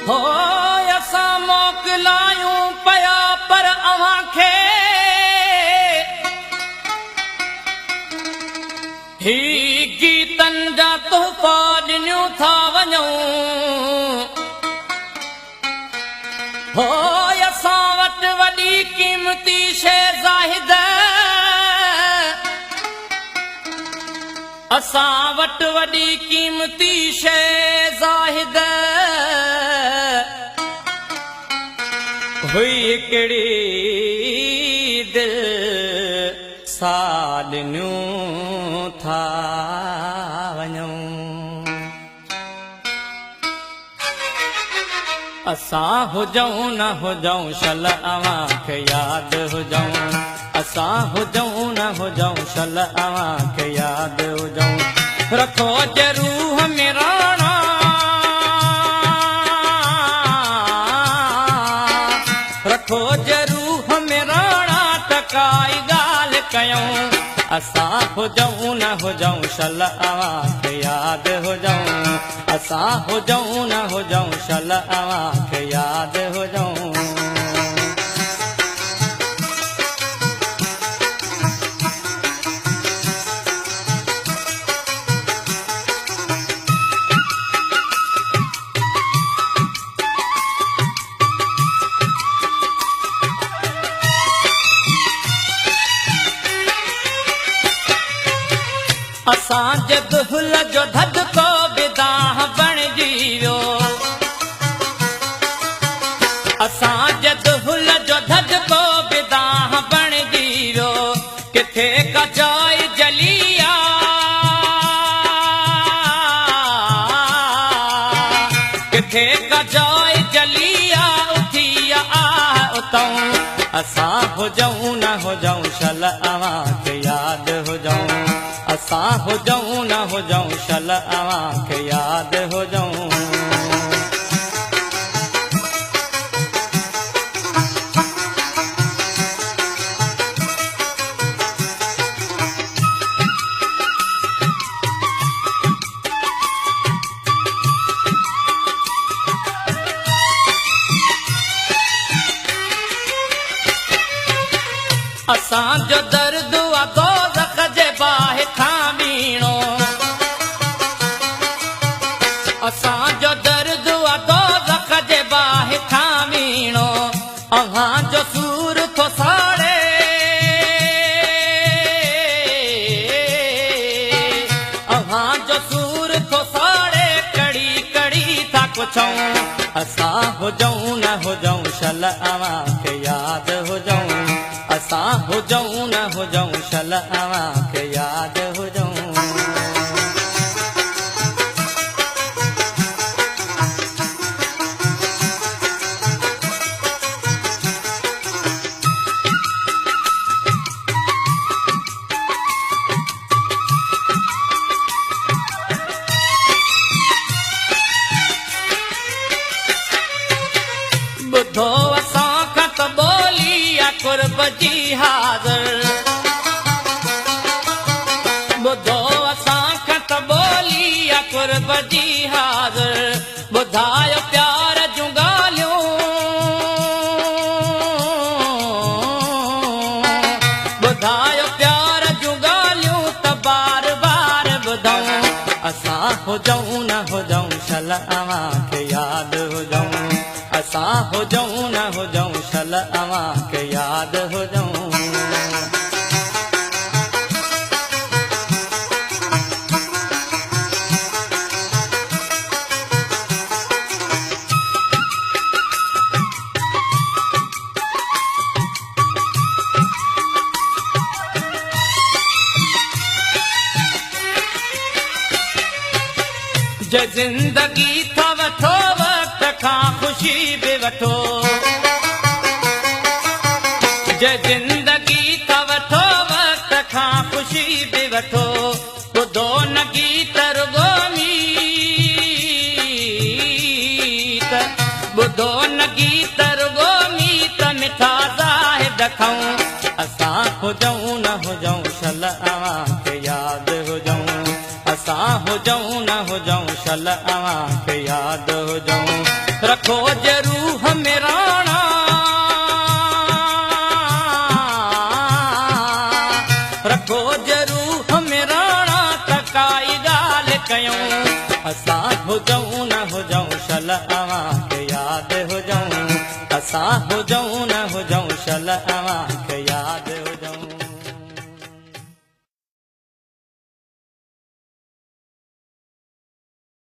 हो असां मोकिलायूं पिया पर अव्हां खे ही गीतनि जा तोहफ़ा ॾिनियूं था वञूं हो असां वटि वॾी क़ीमती शइ ज़ाहिद असां वटि वॾी क़ीमती शइ ज़ाहिद हुई हिकिड़ी दिलि सां ॾिनियूं था वञूं असां हुजऊं न हुजऊं शल अव्हां खे यादि हुजऊं असां हुजऊं न हुजऊं शल अव्हां खे यादि हुजऊं रखो जे रूह में राणा रखो जे रूह में राणा त काई ॻाल्हि कयूं असां हुजऊं न हुजऊं शल अव्हां खे यादि हुजऊं असां हुजऊं न हुजऊं शल अव्हां खे यादि हुजऊं असांजे दुहिल जो धदको बिदाह बणिजी वियो असांजे दुहिल जो धदको बिदाह बणिजी वियो किथे कजाई जलिया किथे कजाई जलिया उथी आह उतऊं असां हुजऊं न हुजऊं शल अव्हां खे यादि हुजऊं असां हुजऊं न हुजऊं शल अव्हां खे यादि हुजऊं असांजो दर्द दोज़ख जे बाहि खां बीणो असांजो दर्द दोज़ख जे बाहि खां बीणो अव्हांजो सूर थो साड़े अव्हांजो सूर थो साड़े कड़ी कड़ी था पुछऊं असां हुजऊं न हुजऊं शल अव्हां खे यादि हुजऊं असां हुजऊं न हुजऊं शल अव्हां खे यादि हुजऊं ॿुधो असां खां त ॿोली कुर्ब जी हाज़िर ॿुधो असां खां त ॿोली कुर्ब जी हाज़िर ॿुधायो प्यार जूं ॻाल्हियूं ॿुधायो प्यार जूं ॻाल्हियूं त बार बार ॿुधऊं असां हुजऊं न हुजऊं शल अव्हां खे यादि हुजऊं असां हुजऊं न हुजऊं शल अव्हां खे यादि हुजऊं जे ज़िंदगी था वठो वक़्त खां ख़ुशी बि वठो जे ज़िंदगी था वठो वक़्त खां ख़ुशी बि वठो ॿुधो न गीत रुगो मीत ॿुधो न गीत रुगो मीत मिठा ज़ाहिद खाऊं असां हुजऊं न हुजऊं शल अव्हां खे यादि हुजऊं असां हुजऊं न हुजऊं शल अव्हां खे यादि हुजऊं रखो हो जाऊं न हो जाऊं शलअवा के याद हो जाऊं, असां हो जाऊं न हो जाऊं शलअवा के याद